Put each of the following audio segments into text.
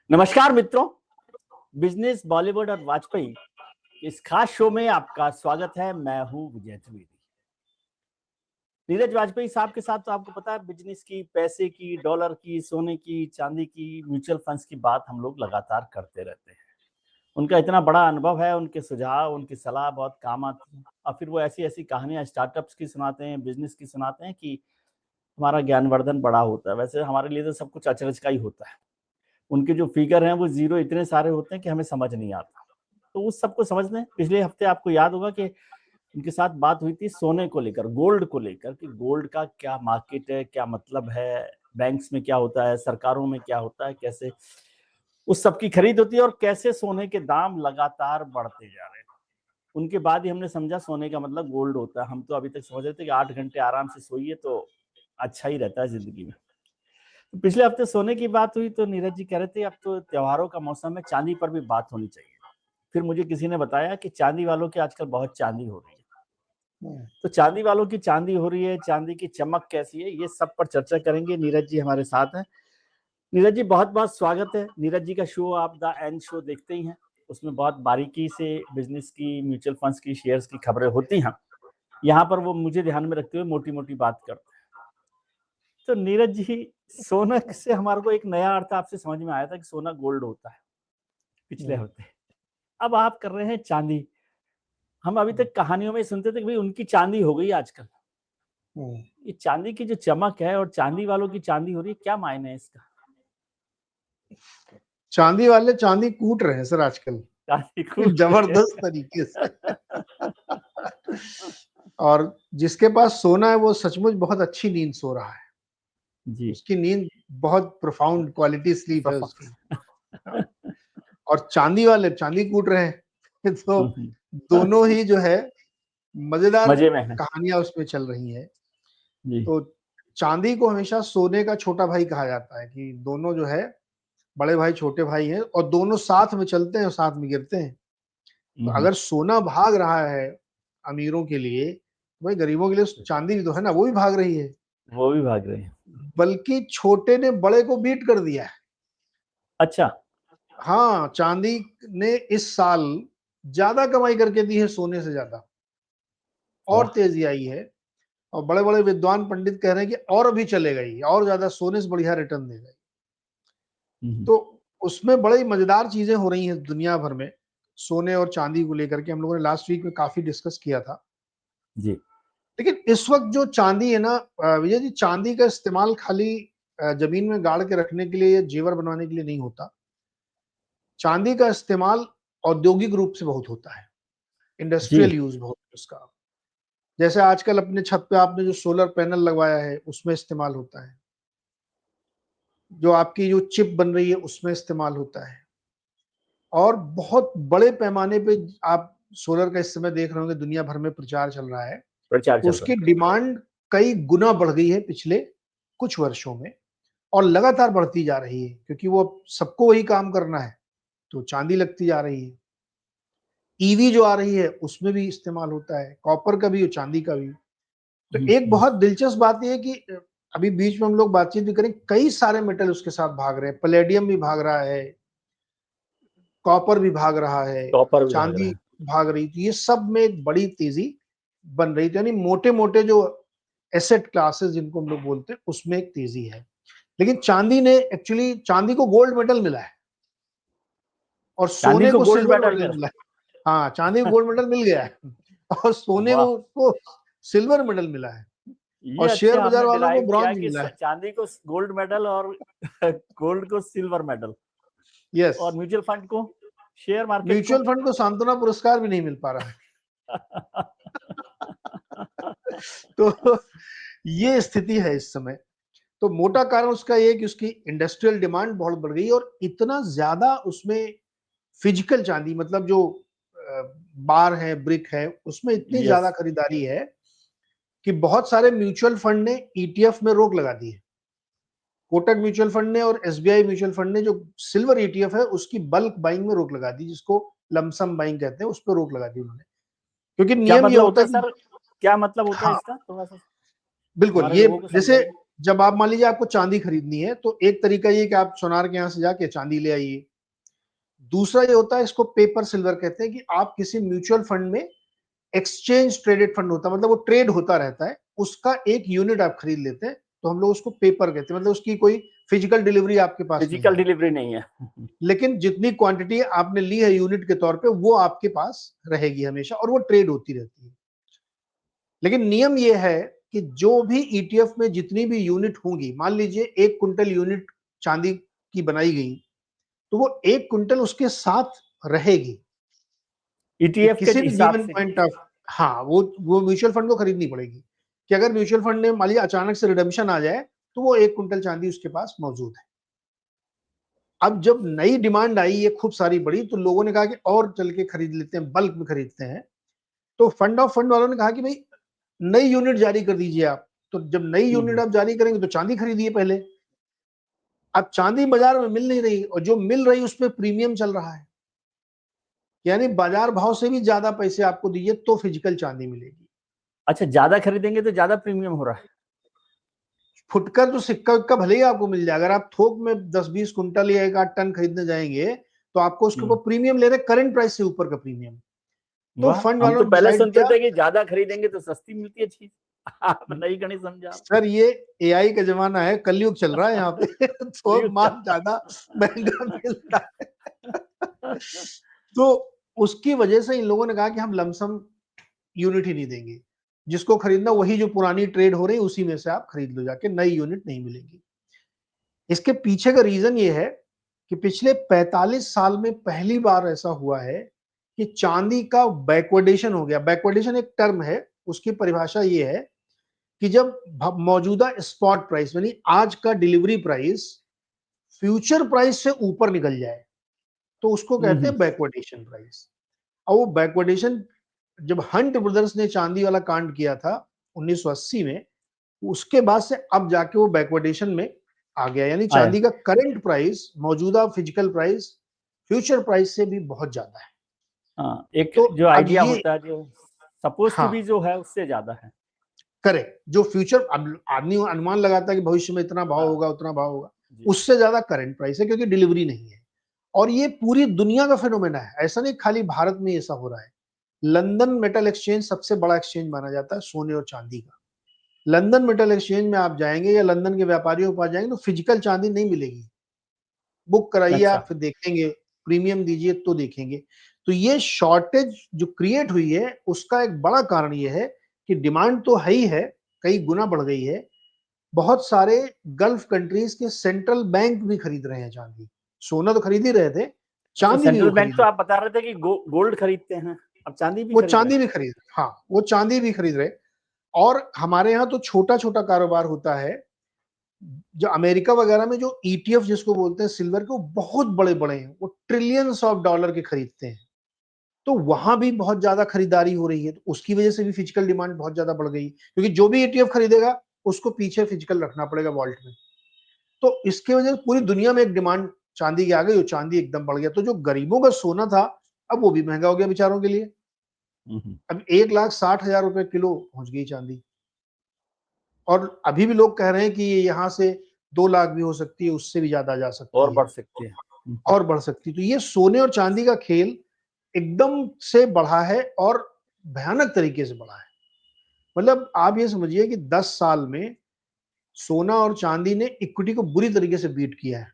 नमस्कार मित्रों, बिजनेस बॉलीवुड और वाजपेयी इस खास शो में आपका स्वागत है। मैं हूं विजय त्रिवेदी। नीरज वाजपेयी साहब के साथ तो आपको पता है बिजनेस की, पैसे की, डॉलर की, सोने की, चांदी की, म्यूचुअल फंड्स की बात हम लोग लगातार करते रहते हैं। उनका इतना बड़ा अनुभव है, उनके सुझाव, उनकी सलाह बहुत काम आती है और फिर वो ऐसी ऐसी कहानियां स्टार्टअप्स की सुनाते हैं, बिजनेस की सुनाते हैं कि हमारा ज्ञानवर्धन बड़ा होता है। वैसे हमारे लिए तो सब कुछ अचरज का ही होता है। उनके जो फिगर हैं वो जीरो इतने सारे होते हैं कि हमें समझ नहीं आता। तो उस सबको समझने पिछले हफ्ते आपको याद होगा कि उनके साथ बात हुई थी सोने को लेकर, गोल्ड को लेकर कि गोल्ड का क्या मार्केट है, क्या मतलब है, बैंक्स में क्या होता है, सरकारों में क्या होता है, कैसे उस सब की खरीद होती है और कैसे सोने के दाम लगातार बढ़ते जा रहे हैं। उनके बाद ही हमने समझा सोने का मतलब गोल्ड होता है। हम तो अभी तक समझ रहे थे कि 8 घंटे आराम से सोइए तो अच्छा ही रहता है जिंदगी में। पिछले हफ्ते सोने की बात हुई तो नीरज जी कह रहे थे अब तो त्योहारों का मौसम है, चांदी पर भी बात होनी चाहिए। फिर मुझे किसी ने बताया कि चांदी वालों की आजकल बहुत चांदी हो रही है। तो चांदी वालों की चांदी हो रही है, चांदी की चमक कैसी है, ये सब पर चर्चा करेंगे। नीरज जी हमारे साथ हैं। नीरज जी बहुत बहुत स्वागत है। नीरज जी का शो आप द एंड शो देखते ही हैं, उसमें बहुत बारीकी से बिजनेस की, म्यूचुअल फंड्स की, शेयर्स की खबरें होती हैं। यहाँ पर वो मुझे ध्यान में रखते हुए मोटी मोटी बात करते हैं। तो नीरज जी, सोना से हमारे को एक नया अर्थ आपसे समझ में आया था कि सोना गोल्ड होता है पिछले हफ्ते। अब आप कर रहे हैं चांदी। हम अभी तक कहानियों में सुनते थे कि भाई उनकी चांदी हो गई आजकल। ये चांदी की जो चमक है और चांदी वालों की चांदी हो रही है, क्या मायने है इसका? चांदी वाले चांदी कूट रहे हैं सर आजकल, चांदी कूट जबरदस्त तरीके से। और जिसके पास सोना है वो सचमुच बहुत अच्छी नींद सो रहा है जी। उसकी नींद बहुत प्रोफाउंड क्वालिटी स्लीप है उसकी। और चांदी वाले चांदी कूट रहे हैं तो दोनों ही जो है मजेदार मजे में है कहानियां उसमें चल रही हैं। जी। तो चांदी को हमेशा सोने का छोटा भाई कहा जाता है कि दोनों जो है बड़े भाई छोटे भाई हैं और दोनों साथ में चलते हैं और साथ में गिरते हैं। तो अगर सोना भाग रहा है अमीरों के लिए, भाई गरीबों के लिए चांदी भी तो है ना, वो भी भाग रही है। वो भी भाग रहे हैं। बल्कि छोटे ने बड़े को बीट कर दिया है। अच्छा। हाँ, चांदी ने इस साल ज्यादा कमाई करके दी है सोने से ज्यादा, और तेजी आई है। और बड़े बड़े विद्वान पंडित कह रहे हैं कि और अभी चलेगा ही, और ज्यादा सोने से बढ़िया रिटर्न देगा। तो उसमें बड़ी मजेदार चीजें हो रही हैं दुनिया भर में सोने और चांदी को लेकर के। हम लोगों ने लास्ट वीक में काफी डिस्कस किया था जी। लेकिन इस वक्त जो चांदी है ना विजय जी, चांदी का इस्तेमाल खाली जमीन में गाड़ के रखने के लिए या जेवर बनवाने के लिए नहीं होता। चांदी का इस्तेमाल औद्योगिक रूप से बहुत होता है, इंडस्ट्रियल यूज बहुत है उसका। जैसे आजकल अपने छत पे आपने जो सोलर पैनल लगवाया है उसमें इस्तेमाल होता है, जो आपकी जो चिप बन रही है उसमें इस्तेमाल होता है। और बहुत बड़े पैमाने पे आप सोलर का इस समय देख रहे होंगे, दुनिया भर में प्रचार चल रहा है। प्रचार चल रहा उसकी डिमांड कई गुना बढ़ गई है पिछले कुछ वर्षों में और लगातार बढ़ती जा रही है, क्योंकि वो सबको वही काम करना है तो चांदी लगती जा रही है। ईवी जो आ रही है उसमें भी इस्तेमाल होता है, कॉपर का भी और चांदी का भी। तो एक बहुत दिलचस्प बात यह है कि अभी बीच में हम लोग बातचीत भी करें, कई सारे मेटल उसके साथ भाग रहे हैं। पैलेडियम भी भाग रहा है, कॉपर भी भाग रहा है, कॉपर भी भाग रहा चांदी है। भाग रही थी। ये सब में एक बड़ी तेजी बन रही थी, यानी मोटे मोटे जो एसेट क्लासेस जिनको हम लोग बोलते हैं उसमें एक तेजी है। लेकिन चांदी ने एक्चुअली, चांदी को गोल्ड मेडल मिला है और सोने को गोल्ड सिल्वर मेडल मेडल मिला। मिला है। हाँ, चांदी को गोल्ड मेडल मिल गया है और सोने वाह, को सिल्वर मेडल मिला है ये और अच्छे शेयर बाजार आपने वालों को डिराइव किया ब्रॉन्ज कि मिला है। चांदी को गोल्ड मेडल और गोल्ड को सिल्वर मेडल, यस। और म्यूचुअल फंड को, शेयर मार्केट को म्यूचुअल फंड को सांत्वना पुरस्कार भी नहीं मिल पा रहा है। तो ये स्थिति है इस समय। तो मोटा कारण उसका ये कि उसकी इंडस्ट्रियल डिमांड बहुत बढ़ गई और इतना ज्यादा उसमें फिजिकल चांदी, मतलब जो बार है, ब्रिक है, उसमें इतनी ज्यादा खरीदारी है कि बहुत सारे म्यूचुअल फंड ने ईटीएफ में रोक लगा दी है। कोटक म्यूचुअल फंड ने और एसबीआई म्यूचुअल फंड ने जो सिल्वर ईटीएफ है उसकी बल्क बाइंग में रोक लगा दी, जिसको लमसम बाइंग कहते हैं, उस पर रोक लगा दी उन्होंने। क्योंकि क्या नियम ये मतलब होता होता है है कि सर? क्या मतलब होता है हाँ इसका, थोड़ा सा बिल्कुल, हमारे ये लोगों को जैसे समझाइए। जब आप मान लीजिए आपको चांदी खरीदनी है तो एक तरीका ये कि आप सोनार के यहाँ से जाके चांदी ले आइए। दूसरा ये होता है, इसको पेपर सिल्वर कहते हैं, कि आप किसी म्यूचुअल फंड में, एक्सचेंज ट्रेडेड फंड होता है, मतलब वो ट्रेड होता रहता है, उसका एक यूनिट आप खरीद लेते हैं, तो हम लोग उसको पेपर कहते हैं, मतलब उसकी कोई फिजिकल डिलीवरी आपके पास नहीं फिजिकल है, डिलीवरी नहीं है। लेकिन जितनी क्वांटिटी आपने ली है यूनिट के तौर पे वो आपके पास रहेगी हमेशा, और वो ट्रेड होती रहती है। लेकिन नियम ये है कि जो भी ईटीएफ में जितनी भी यूनिट होंगी, मान लीजिए 1 क्विंटल यूनिट चांदी की बनाई गई, तो वो 1 क्विंटल उसके साथ रहेगी। कि ईटीएफ के किसी भी हिसाब गिवन से। पॉइंट ऑफ, हाँ, वो म्यूचुअल फंड को खरीदनी पड़ेगी, कि अगर म्यूचुअल फंड ने मान लीजिए अचानक से रिडेम्पशन आ जाए, तो वो 1 क्विंटल चांदी उसके पास मौजूद है। अब जब नई डिमांड आई है खूब सारी बड़ी, तो लोगों ने कहा कि और चल के खरीद लेते हैं, बल्क में खरीदते हैं। तो फंड ऑफ फंड वालों ने कहा कि भाई नई यूनिट जारी कर दीजिए आप। तो जब नई यूनिट आप जारी करेंगे तो चांदी खरीदिए पहले। अब चांदी बाजार में मिल नहीं रही, और जो मिल रही उस पर प्रीमियम चल रहा है, यानी बाजार भाव से भी ज्यादा पैसे आपको दीजिए तो फिजिकल चांदी मिलेगी। अच्छा, ज्यादा खरीदेंगे तो ज्यादा प्रीमियम हो रहा है। फुटकर तो सिक्का उक्का भले ही आपको मिल जाए, अगर आप थोक में 10-20 कुंटल या 1-8 टन खरीदने जाएंगे, तो आपको उसके ऊपर प्रीमियम ले रहे, करंट प्राइस से ऊपर का प्रीमियम। तो वाह, फंड हम वालों तो ने पहले डिसाइड सुनते किया, थे कि ज्यादा खरीदेंगे तो सस्ती मिलती है चीज। आप नई गणित समझा। सर ये एआई का जमाना है, कलयुग चल रहा है यहाँ पे। थोक माल ज्यादा महंगा मिलता है। तो उसकी वजह से इन लोगों ने कहा कि हम लमसम यूनिट ही नहीं देंगे, जिसको खरीदना वही जो पुरानी ट्रेड हो रही है उसी में से आप खरीद लो जाके, नई यूनिट नहीं मिलेगी। इसके पीछे का रीजन ये है कि पिछले 45 साल में पहली बार ऐसा हुआ है कि चांदी का बैकवर्डेशन हो गया। बैकवर्डेशन एक टर्म है, उसकी परिभाषा ये है कि जब मौजूदा स्पॉट प्राइस यानी आज का डिलीवरी प्राइस फ्यूचर प्राइस से ऊपर निकल जाए, तो उसको कहते हैं बैकवर्डेशन प्राइस। और वो बैकवर्डेशन जब हंट ब्रदर्स ने चांदी वाला कांड किया था 1980 में, उसके बाद से अब जाके वो बैकवर्डेशन में आ गया, यानी आया। चांदी का करंट प्राइस मौजूदा फिजिकल प्राइस फ्यूचर प्राइस से भी बहुत ज्यादा है। हाँ, एक तो जो अब आइडिया ये, होता है, जो सपोज टू हाँ, बी जो है उससे ज्यादा है। करेक्ट, जो फ्यूचर अब आदमी अनुमान लगाता है कि भविष्य में इतना भाव हाँ होगा उतना भाव होगा, जी। उससे ज्यादा करंट प्राइस है, क्योंकि डिलीवरी नहीं है। और ये पूरी दुनिया का फिनोमेना है, ऐसा नहीं खाली भारत में ऐसा हो रहा है। लंदन मेटल एक्सचेंज सबसे बड़ा एक्सचेंज माना जाता है सोने और चांदी का। लंदन मेटल एक्सचेंज में आप जाएंगे या लंदन के व्यापारियों के पास जाएंगे तो फिजिकल चांदी नहीं मिलेगी। बुक कराइए अच्छा। आप, फिर देखेंगे, प्रीमियम दीजिए तो देखेंगे। तो ये शॉर्टेज जो क्रिएट हुई है उसका एक बड़ा कारण ये है कि डिमांड तो है ही है, कई गुना बढ़ गई है। बहुत सारे गल्फ कंट्रीज के सेंट्रल बैंक भी खरीद रहे हैं चांदी। सोना तो खरीद ही रहे थे, अच्छा, चांदी भी सेंट्रल वो बैंक खरीद तो रहे। आप बता रहे थे कि गोल्ड खरीदते हैं, अब चांदी भी वो खरीद रहे चांदी हैं। भी खरीद, हाँ, वो चांदी भी खरीद रहे। और हमारे यहाँ तो छोटा छोटा कारोबार होता है, जो अमेरिका वगैरह में जो ईटीएफ जिसको बोलते हैं सिल्वर के, वो बहुत बड़े बड़े हैं, वो ट्रिलियंस ऑफ डॉलर के खरीदते हैं। तो वहां भी बहुत ज्यादा खरीदारी हो रही है, तो उसकी वजह से भी फिजिकल डिमांड बहुत ज्यादा बढ़ गई, क्योंकि जो भी ईटीएफ खरीदेगा उसको पीछे फिजिकल रखना पड़ेगा वॉल्ट में। तो इसकी वजह से पूरी दुनिया में एक डिमांड चांदी की आ गई, और चांदी एकदम बढ़ गया। तो जो गरीबों का सोना था, अब वो भी महंगा हो गया बेचारों के लिए। अब 1,60,000 रुपए किलो पहुंच गई चांदी। और अभी भी लोग कह रहे हैं कि ये यहाँ से 2 लाख भी हो सकती है, उससे भी ज्यादा जा और सकती है, बढ़ सकते हैं। और बढ़ सकती है। तो ये सोने और चांदी का खेल एकदम से बढ़ा है, और भयानक तरीके से बढ़ा है। मतलब आप ये समझिए कि 10 साल में सोना और चांदी ने इक्विटी को बुरी तरीके से बीट किया है।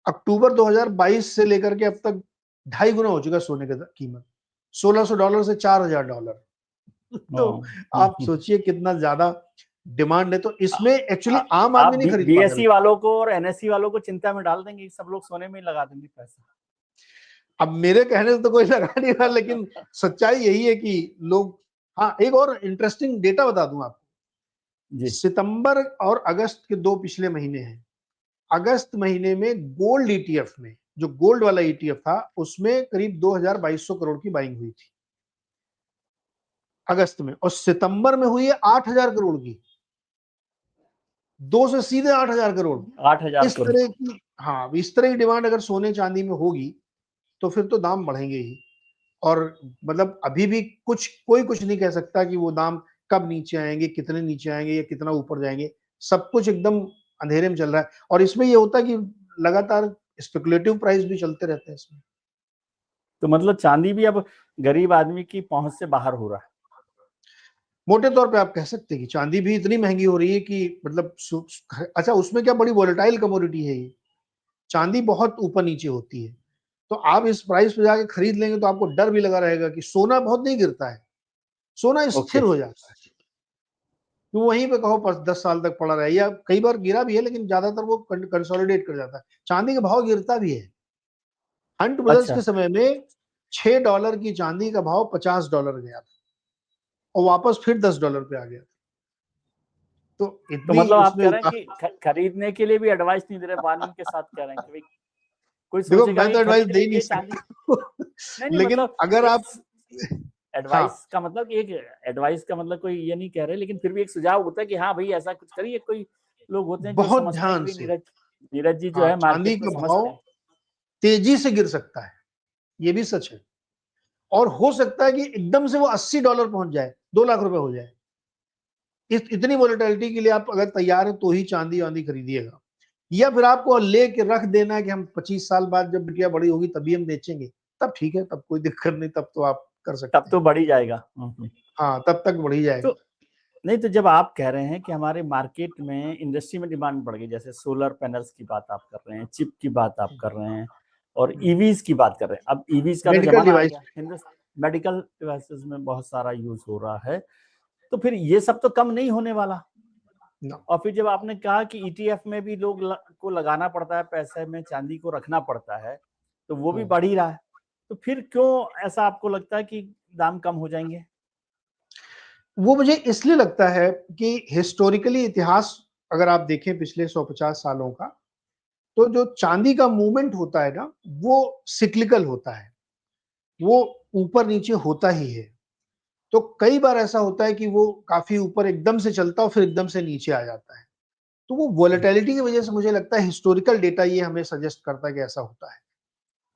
अक्टूबर 2022 से लेकर के अब तक 2.5 गुना हो चुका है सोने का कीमत, $1,600 से $4,000। तो आप सोचिए कितना ज्यादा डिमांड है। तो इसमें एक्चुअली आम आप आदमी नहीं खरीद पाता। बीएसई वालों को और एनएससी वालों को चिंता में डाल देंगे, सब लोग सोने में ही लगा देंगे पैसा। अब मेरे कहने से तो कोई लगा नहीं रहा, लेकिन सच्चाई यही है कि लोग, हाँ, एक और इंटरेस्टिंग डेटा बता दूं आपको। जी। सितंबर और अगस्त के 2 पिछले महीने हैं। अगस्त महीने में गोल्ड ईटीएफ में, जो गोल्ड वाला ईटीएफ था, उसमें करीब 2,200 करोड़ की बाइंग हुई थी अगस्त में, और सितंबर में हुई है 8,000 करोड़ की। 2 से सीधे 8,000 करोड़। 8,000 इस करोड़। तरह की, हाँ, इस तरह की डिमांड अगर सोने चांदी में होगी तो फिर तो दाम बढ़ेंगे ही। और मतलब अभी भी कोई कुछ नहीं कह सकता कि वो दाम कब नीचे आएंगे, कितने नीचे आएंगे या कितना ऊपर जाएंगे। सब कुछ एकदम अंधेरे में चल रहा है, और इसमें ये होता है कि लगातार स्पेकुलेटिव प्राइस भी चलते रहते हैं इसमें। तो मतलब चांदी भी अब गरीब आदमी की पहुंच से बाहर हो रहा है। मोटे तौर पे आप कह सकते हैं कि चांदी भी इतनी महंगी हो रही है कि मतलब अच्छा, उसमें क्या बड़ी वोलेटाइल कमोडिटी है ये, चांदी बहुत ऊपर नीचे होती है, तो आप इस प्राइस पे जाके खरीद लेंगे तो आपको डर भी लगा रहेगा कि सोना बहुत नहीं गिरता है, सोना ओके। स्थिर हो जाता है, तो वहीं पे कहो 10 साल तक पड़ा रहे, या कई बार गिरा भी है लेकिन ज्यादातर वो कंसोलिडेट कर जाता है। चांदी का भाव गिरता भी है। हंट ब्रदर्स अच्छा, के समय में $6 की चांदी का भाव $50 गया था, और वापस फिर $10 पे आ गया। तो तो इतनी मतलब आप उसमें कह रहे हैं उतार। कि खरीदने के लिए भी एडवाइस नहीं दे रहे, वार्निंग के साथ कह रहे हैं कि भाई कोई देखो, सोचेगा मैं कि तो एडवाइस खरीद दे ही नहीं लीजिए चांदी। सकता नहीं नहीं, लेकिन मतलब अगर एक आप, हाँ, एडवाइस का मतलब, एक एडवाइस का मतलब कोई ये नहीं कह रहे, लेकिन फिर भी एक सुझाव होता है कि हाँ भाई ऐसा कुछ करिए। कोई लोग होते हैं जो बहुत समझते हैं कि ध्यान भाई से, नीरज नीरज जी जो हाँ, है चांदी मार्केट को का समझते भाव हैं। तेजी से गिर सकता है, ये भी सच है, और हो सकता है कि एकदम से वो $80 पहुंच जाए, 2 लाख रुपए हो जाए। इतनी वोलेटिलिटी के लिए आप अगर तैयार हैं तो ही चांदी वांदी खरीदिएगा, या फिर आपको लेके रख देना है कि हम 25 साल बाद जब बिटिया बड़ी होगी तभी हम बेचेंगे, तब ठीक है, तब कोई दिक्कत नहीं, तब तो आप कर तब सकते हैं। तो बढ़ ही जाएगा। हाँ, तब तक बढ़ ही जाएगा। तो नहीं, तो जब आप कह रहे हैं कि हमारे मार्केट में इंडस्ट्री में डिमांड बढ़ गई, जैसे सोलर पैनल्स की बात आप कर रहे हैं, चिप की बात आप कर रहे हैं, और ईवीज की बात कर रहे हैं, अब ईवीज का तो मेडिकल जमाना आ डिवाइस। गया, मेडिकल डिवाइसेस में बहुत सारा यूज हो रहा है, तो फिर ये सब तो कम नहीं होने वाला। ना, और फिर जब आपने कहा कि ईटीएफ में भी लोग को लगाना पड़ता है, पैसे में चांदी को रखना पड़ता है, तो वो भी बढ़ ही रहा है, तो फिर क्यों ऐसा आपको लगता है कि दाम कम हो जाएंगे? वो मुझे इसलिए लगता है कि हिस्टोरिकली इतिहास अगर आप देखें पिछले 150 सालों का, तो जो चांदी का मूवमेंट होता है ना, वो सिक्लिकल होता है, वो ऊपर नीचे होता ही है। तो कई बार ऐसा होता है कि वो काफी ऊपर एकदम से चलता है और फिर एकदम से नीचे आ जाता है। तो वो वोलेटिलिटी की वजह से मुझे लगता है हिस्टोरिकल डेटा ये हमें सजेस्ट करता है कि ऐसा होता है।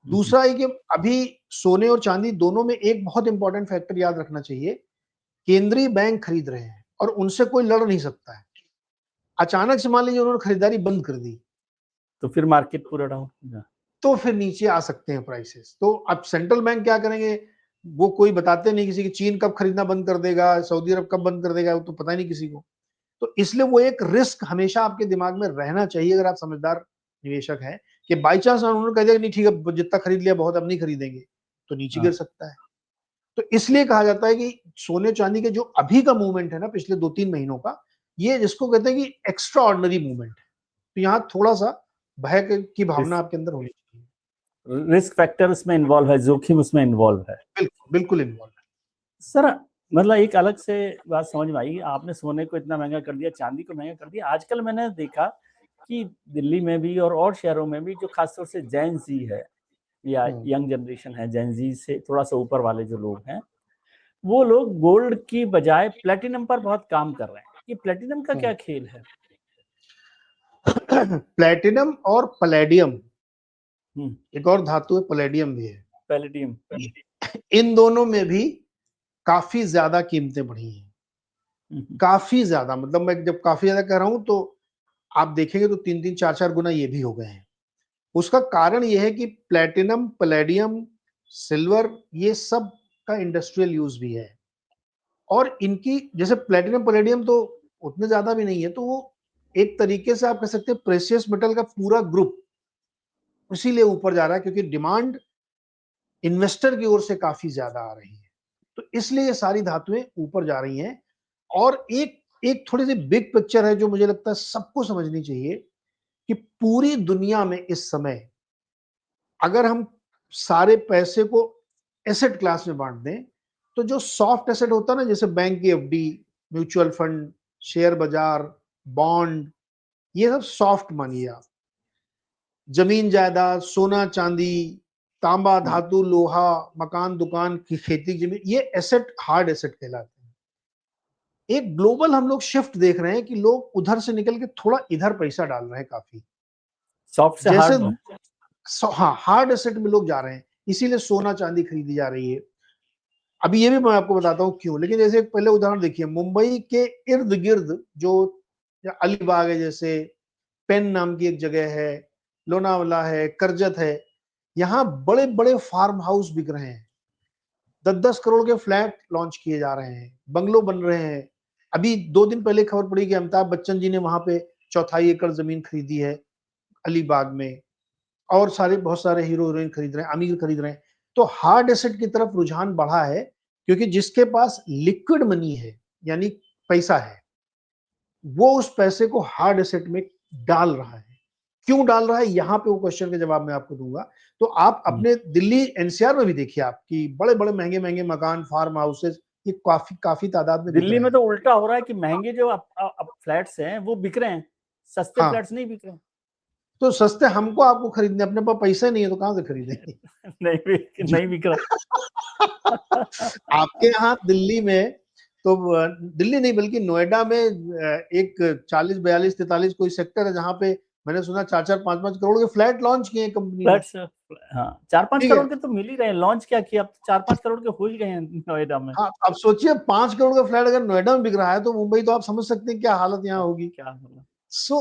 दूसरा है कि अभी सोने और चांदी दोनों में एक बहुत इंपॉर्टेंट फैक्टर याद रखना चाहिए, केंद्रीय बैंक खरीद रहे हैं और उनसे कोई लड़ नहीं सकता है। अचानक से मान लीजिए उन्होंने खरीदारी बंद कर दी, तो फिर मार्केट पूरा डाउन। तो फिर नीचे आ सकते हैं प्राइसेस। तो अब सेंट्रल बैंक क्या करेंगे, वो कोई बताते नहीं किसी की, चीन कब खरीदना बंद कर देगा, सऊदी अरब कब बंद कर देगा, वो तो पता ही नहीं किसी को। तो इसलिए वो एक रिस्क हमेशा आपके दिमाग में रहना चाहिए अगर आप समझदार निवेशक हैं, कि बाई चांस उन्होंने कह दिया नहीं ठीक है जितना खरीद लिया बहुत, अब नहीं खरीदेंगे, तो नीचे गिर हाँ, सकता है। तो इसलिए कहा जाता है कि सोने चांदी के जो अभी का मूवमेंट है ना पिछले 2-3 महीनों का, ये जिसको कहते हैं कि एक्स्ट्रा ऑर्डिनरी मूवमेंट है। तो यहाँ थोड़ा सा भय की भावना आपके अंदर होनी चाहिए। रिस्क फैक्टर उसमें इन्वॉल्व है, जोखिम उसमें इन्वॉल्व है। बिल्कुल बिल्कुल इन्वॉल्व सर, मतलब एक अलग से बात समझ में आई, आपने सोने को इतना महंगा कर दिया, चांदी को महंगा कर दिया। आजकल मैंने देखा कि दिल्ली में भी और शहरों में भी जो खासतौर से जैन जी है या है। यंग जनरेशन है, जैन जी से थोड़ा सा ऊपर वाले जो लोग हैं, वो लोग गोल्ड की बजाय प्लेटिनम पर बहुत काम कर रहे हैं। ये प्लेटिनम का क्या खेल है? प्लेटिनम और पलेडियम, हम्म। एक और धातु है पलेडियम भी है, पैलेडियम। इन दोनों में भी काफी ज्यादा कीमतें बढ़ी हैं। काफी ज्यादा, मतलब मैं जब काफी ज्यादा कह रहा हूं तो आप देखेंगे तो 3-3, 4-4 गुना ये भी हो गए हैं। उसका कारण ये है कि प्लेटिनम, पलेडियम, सिल्वर, ये सब का इंडस्ट्रियल यूज भी है, और इनकी जैसे प्लेटिनम पलेडियम तो उतने ज्यादा भी नहीं है, तो वो एक तरीके से आप कह सकते हैं प्रेशियस मेटल का पूरा ग्रुप इसीलिए ऊपर जा रहा है क्योंकि डिमांड इन्वेस्टर की ओर से काफी ज्यादा आ रही है, तो इसलिए ये सारी धातुएं ऊपर जा रही हैं। और एक एक थोड़ी सी बिग पिक्चर है जो मुझे लगता है सबको समझनी चाहिए, कि पूरी दुनिया में इस समय अगर हम सारे पैसे को एसेट क्लास में बांट दें, तो जो सॉफ्ट एसेट होता है ना, जैसे बैंक की एफडी, म्यूचुअल फंड, शेयर बाजार, बॉन्ड, ये सब सॉफ्ट मानिए आप। जमीन जायदाद, सोना चांदी, तांबा धातु, लोहा, मकान दुकान की खेती की जमीन, ये एसेट हार्ड एसेट कहलाते हैं। एक ग्लोबल हम लोग शिफ्ट देख रहे हैं कि लोग उधर से निकल के थोड़ा इधर पैसा डाल रहे हैं काफी, सॉफ्ट से जैसे हार्ड में। हाँ, हार्ड एसेट में लोग जा रहे हैं, इसीलिए सोना चांदी खरीदी जा रही है। अभी ये भी मैं आपको बताता हूँ क्यों, लेकिन जैसे एक पहले उदाहरण देखिए, मुंबई के इर्द गिर्द जो या अलीबाग है, जैसे पेन नाम की एक जगह है, लोनावला है, करजत है, यहाँ बड़े बड़े फार्म हाउस बिक रहे हैं, 10-10 करोड़ के फ्लैट लॉन्च किए जा रहे हैं, बंगलो बन रहे हैं। अभी 2 दिन पहले खबर पड़ी कि अमिताभ बच्चन जी ने वहां पे 4.5 एकड़ जमीन खरीदी है अलीबाग में, और बहुत सारे हीरो हीरोइन खरीद रहे हैं, अमीर खरीद रहे हैं। तो हार्ड एसेट की तरफ रुझान बढ़ा है, क्योंकि जिसके पास लिक्विड मनी है, यानी पैसा है, वो उस पैसे को हार्ड एसेट में डाल रहा है। क्यों डाल रहा है, यहां पे वो क्वेश्चन का जवाब मैं आपको दूंगा। तो आप अपने दिल्ली एनसीआर में भी देखिए, आपकी बड़े बड़े महंगे महंगे मकान, फार्म हाउसेस, ये काफी काफी तादाद में दिख दिल्ली रहे में हैं। तो उल्टा हो रहा है कि महंगे जो अब फ्लैट्स हैं वो बिक रहे हैं, सस्ते हाँ, फ्लैट्स नहीं बिक रहे हैं। तो सस्ते हमको आपको खरीदने, अपने पास पैसे नहीं है तो कहां से खरीदेंगे? नहीं बिक रहा। आपके यहाँ दिल्ली में तो दिल्ली नहीं बल्कि नोएडा में एक 40, 42, 43 कोई सेक्टर है जहां पे मैंने सुना 4-4, 5-5 करोड़ के फ्लैट लॉन्च किए हैं कंपनी ने। फ्लैट्स, हाँ 4-5 ठीक है। करोड़ के तो मिल ही रहे हैं, लॉन्च क्या किया, अब तो 4-5 करोड़ के हो ही गए हैं नोएडा में। हाँ, अब सोचिए 5 करोड़ का फ्लैट अगर नोएडा में बिक रहा है तो मुंबई तो आप समझ सकते हैं क्या हालत यहाँ होगी। क्या होगा। सो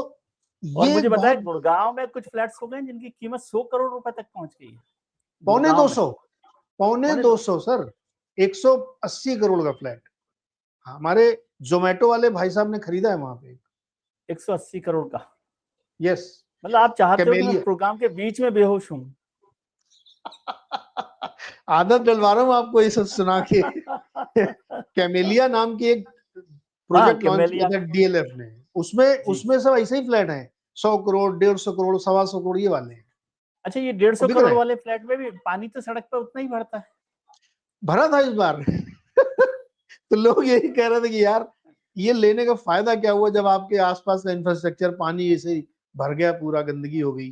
और ये मुझे एक बताया बहुत गुड़गांव में कुछ फ्लैट्स हो गए जिनकी कीमत 100 करोड़ रुपए तक पहुंच गई है पौने गुड़गांव में। 200, पौने पौने 200 सर, 180 करोड़ का फ्लैट हमारे जोमेटो वाले भाई साहब ने खरीदा है वहां पे। 180 करोड़ का। यस। मतलब आप चाहते हो कि मैं कैमेलिया। प्रोग्राम के बीच में बेहोश हूँ। आदत डलवा रहा हूँ आपको ये सब सुना के। कैमेलिया नाम की एक हाँ प्रोजेक्ट लॉन्च किया कैमेलिया। था डीएलएफ ने, उसमें जी। उसमें सब ऐसे ही फ्लैट हैं, 100 करोड़, 150 करोड़, 125 करोड़, ये वाले हैं, अच्छा, ये और 150 बिक रहे करोड़ हैं। वाले फ्लैट में भी पानी तो सड़क पे उतना ही भरता है। भरा था इस बार। तो लोग यही कह रहे थे कि यार ये लेने का फायदा क्या हुआ जब आपके आसपास का इंफ्रास्ट्रक्चर पानी ऐसे ही भर गया, पूरा गंदगी हो गई।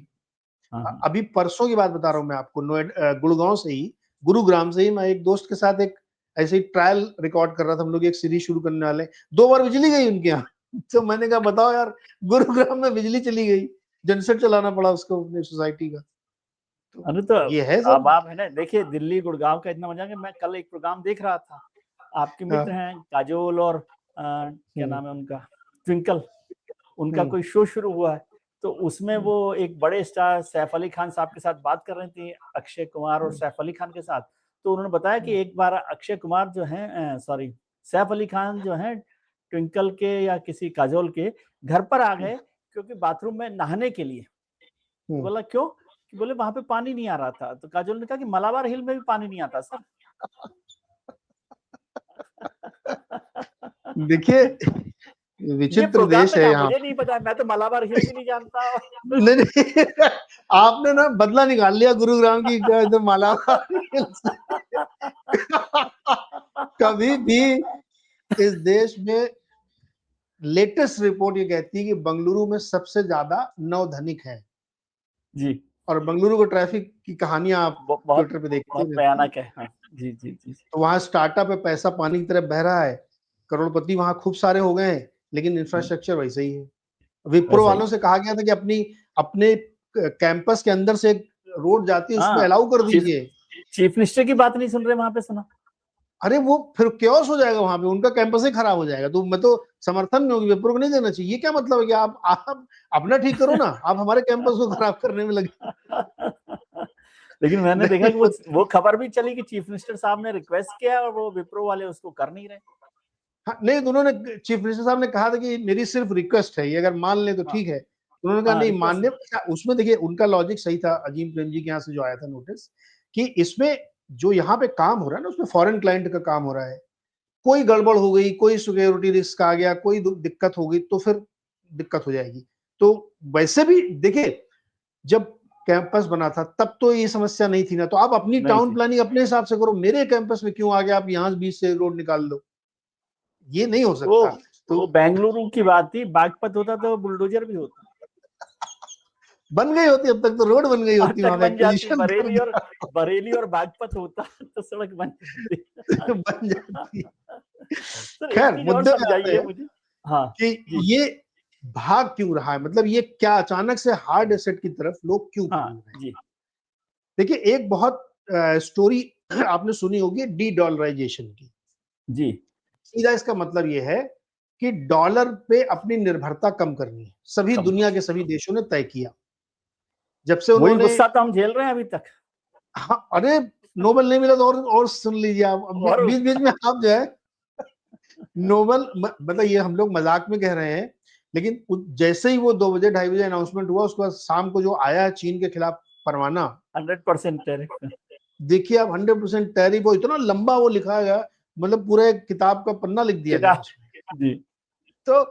हाँ हाँ। अभी परसों की बात बता रहा हूँ मैं आपको, गुड़गांव से ही, गुरुग्राम से ही, मैं एक दोस्त के साथ एक ऐसे ही ट्रायल रिकॉर्ड कर रहा था, हम लोग एक सीरीज शुरू करने वाले, 2 बार बिजली गई उनके यहाँ। तो मैंने कहा बताओ यार, गुरुग्राम में बिजली चली गई, जनसेट चलाना पड़ा उसको अपनी सोसाइटी का। तो अरे तो ये है अब सब। आप है ना, देखिए दिल्ली गुड़गांव का इतना मजा कि मैं कल एक प्रोग्राम देख रहा था, आपके मित्र हाँ, हैं काजोल और क्या हम्म, नाम है उनका, ट्विंकल, उनका हम्म, कोई शो शुरू हुआ है। तो उसमें हम्म, वो एक बड़े स्टार सैफ अली खान साहब के साथ बात कर रही थी, अक्षय कुमार और हम्म, सैफ अली खान के साथ। तो उन्होंने बताया कि एक बार अक्षय कुमार जो है, सॉरी, सैफ अली खान जो है ट्विंकल के या किसी काजोल के घर पर आ गए, क्योंकि बाथरूम में नहाने के लिए। तो हम्म। बोला क्यों, कि बोले वहां पे पानी नहीं आ रहा था। तो काजोल ने कहा कि मलाबार हिल में भी पानी नहीं आता सर। देखिए, ये विचित्र प्रोग्राम देश में है था, यहाँ मुझे पे। नहीं पता, मैं तो मलाबार हिल भी नहीं जानता। नहीं नहीं, आपने ना बदला निकाल लिया गुरुग्राम की एकदम मालाबार हिल्स से। कभी भी इस देश में लेटेस्ट रिपोर्ट ये कहती है कि बंगलुरु में सबसे ज्यादा नवधनिक है, जी। और बंगलुरु को ट्रैफिक की कहानियां आप बहुत ट्विटर पे देखते बहुत ही रहते हैं। भयानक है, हाँ। जी जी जी। तो वहां स्टार्टअप है, पैसा पानी की तरफ बह रहा है, करोड़पति वहां खूब सारे हो गए हैं, लेकिन इंफ्रास्ट्रक्चर वैसे ही है। विप्रो वैसा ही। वालों से कहा गया था कि अपनी अपने कैंपस के अंदर से एक रोड जाती है उसमें हाँ, अलाउ कर चीफ दीजिए। चीफ मिनिस्टर की बात नहीं सुन रहे वहां पे, सुना। अरे वो फिर क्योस हो जाएगा वहां पे, उनका कैंपस ही खराब हो जाएगा। तो मैं तो समर्थन में हूँ कि विप्रो को नहीं देना चाहिए। ये क्या मतलब है कि आप अपना ठीक करो ना, आप हमारे कैंपस को खराब करने में लगे। लेकिन मैंने देखा नहीं कि वो वो खबर भी चली कि चीफ मिनिस्टर साहब ने रिक्वेस्ट किया और वो विप्रो वाले उसको कर नहीं रहे। हाँ, नहीं तो उन्होंने, चीफ मिनिस्टर साहब ने कहा था कि मेरी सिर्फ रिक्वेस्ट है, ये अगर मान ले तो हाँ ठीक है। उन्होंने कहा हाँ, नहीं रिक्वेस्ट। मानने, उसमें देखिए उनका लॉजिक सही था, अजीम प्रेम जी के यहाँ से जो आया था नोटिस, कि इसमें जो यहाँ पे काम हो रहा है ना, उसमें फॉरेन क्लाइंट का काम हो रहा है, कोई गड़बड़ हो गई, कोई सिक्योरिटी रिस्क आ गया, कोई दिक्कत हो गई तो फिर दिक्कत हो जाएगी। तो वैसे भी देखिए, जब कैंपस बना था तब तो ये समस्या नहीं थी ना, तो आप अपनी नहीं टाउन थी। प्लानिंग अपने हिसाब से करो, मेरे कैंपस में क्यों आ गया आप यहाँ बीच से रोड निकाल दो, ये नहीं हो वो सकता। तो वो बेंगलुरु की बात थी, बागपत होता तो बुलडोजर भी होता। बन गई होती, अब तक तो रोड बन गई अब होती, तक वहां पे बन जाती, एक्विजिशन कर दिया बरेली और बागपत होता तो सड़क बन जाती। बन जाती। सर एक खैर चीज और मुद्दे पे आते समझाइए हैं मुझे। हाँ। कि जी। ये भाग क्यों रहा है, मतलब ये क्या अचानक से हार्ड एसेट की तरफ लोग क्यों हाँ। भाग रहे हैं। जी देखिए, एक बहुत स्टोरी आपने सुनी होगी डी डॉलराइजेशन की। जी। सीधा इसका मतलब ये है कि डॉलर पे अपनी निर्भरता कम करनी है। सभी दुनिया के सभी देशों ने तय किया जब से वही उन्होंने। गुस्सा तो हम झेल रहे हैं अभी तक। हाँ, अरे नोबेल नहीं मिला तो और सुन लीजिए आप, और बीच बीच में आप जो है नोबेल, मतलब ये हम लोग मजाक में कह रहे हैं, लेकिन जैसे ही वो 2 बजे 2:30 बजे अनाउंसमेंट हुआ, उसके बाद शाम को जो आया चीन के खिलाफ परवाना, 100% टैरिफ। देखिए आप 100% टैरिफ, वो इतना लंबा वो लिखा गया, मतलब पूरे किताब का पन्ना लिख दिया गया उसमें। जी। तो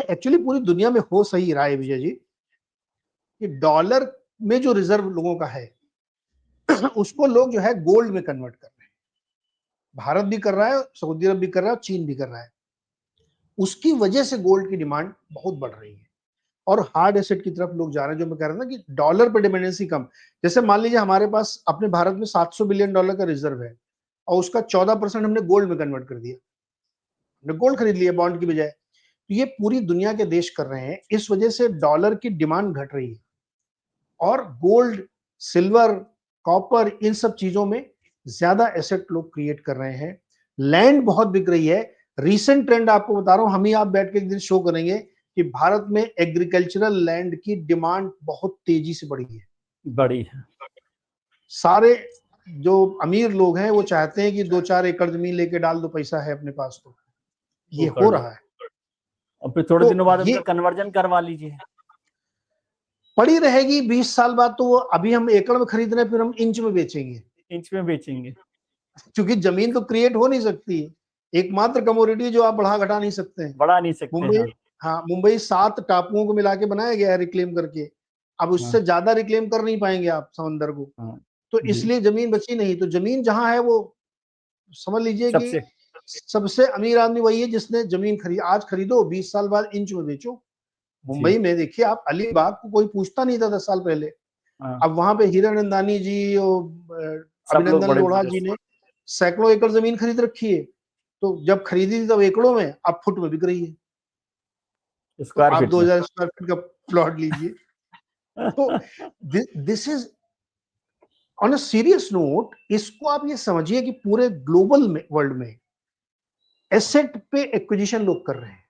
एक्चुअली पूरी दुनिया में हो सही रहा है विजय जी, कि डॉलर में जो रिजर्व लोगों का है उसको लोग जो है गोल्ड में कन्वर्ट कर रहे हैं। भारत भी कर रहा है, सऊदी अरब भी कर रहा है, चीन भी कर रहा है। उसकी वजह से गोल्ड की डिमांड बहुत बढ़ रही है और हार्ड एसेट की तरफ लोग जा रहे हैं। जो मैं कह रहा था कि डॉलर पर डिपेंडेंसी कम, जैसे मान लीजिए हमारे पास अपने भारत में $700 बिलियन का रिजर्व है और उसका 14% हमने गोल्ड में कन्वर्ट कर दिया, हमने गोल्ड खरीद लिया बॉन्ड की बजाय। तो ये पूरी दुनिया के देश कर रहे हैं, इस वजह से डॉलर की डिमांड घट रही है और गोल्ड, सिल्वर, कॉपर, इन सब चीजों में ज्यादा एसेट लोग क्रिएट कर रहे हैं। लैंड बहुत बिक रही है। रीसेंट ट्रेंड आपको बता रहा हूं, हम ही आप बैठ के एक दिन शो करेंगे कि भारत में एग्रीकल्चरल लैंड की डिमांड बहुत तेजी से बढ़ी है। बड़ी है। सारे जो अमीर लोग हैं वो चाहते हैं कि 2-4 एकड़ जमीन लेके डाल दो, पैसा है अपने पास तो ये वो कर हो लो, रहा है। और फिर थोड़े तो दिनों बाद ये उनका कन्वर्जन करवा लीजिए। पड़ी रहेगी 20 साल बाद, तो वो अभी हम एकड़ में खरीद रहे हैं, फिर हम इंच में बेचेंगे, इंच में बेचेंगे। क्योंकि जमीन तो क्रिएट हो नहीं सकती। एकमात्र कमोडिटी जो आप बढ़ा घटा नहीं सकते हैं। बढ़ा नहीं सकते। मुंबई, हाँ। हाँ, मुंबई 7 टापुओं को मिला के बनाया गया है रिक्लेम करके। अब हाँ। उससे ज्यादा रिक्लेम कर नहीं पाएंगे आप समंदर को, हाँ। तो जी। इसलिए जमीन बची नहीं। तो जमीन जहां है वो समझ लीजिए कि सबसे। सबसे अमीर आदमी वही है जिसने जमीन खरीद, आज खरीदो 20 साल बाद इंच में बेचो। जी। मुंबई में देखिए आप, अलीबाग को कोई पूछता नहीं था 10 साल पहले, हाँ। अब वहां पे हीरानंदानी जी और सब लोग अभिनंदन बड़े लोढ़ा बड़े जी ने सैकड़ों एकड़ जमीन खरीद रखी है। तो जब खरीदी थी तब एकड़ों में, अब फुट में बिक रही है। तो स्क्वायर आप फीट में। 2000 स्क्वायर फीट का प्लॉट लीजिए। तो this is on a serious note, इसको आप ये समझिए कि पूरे ग्लोबल में, वर्ल्ड में एसेट पे एक्विजिशन लोग कर रहे हैं,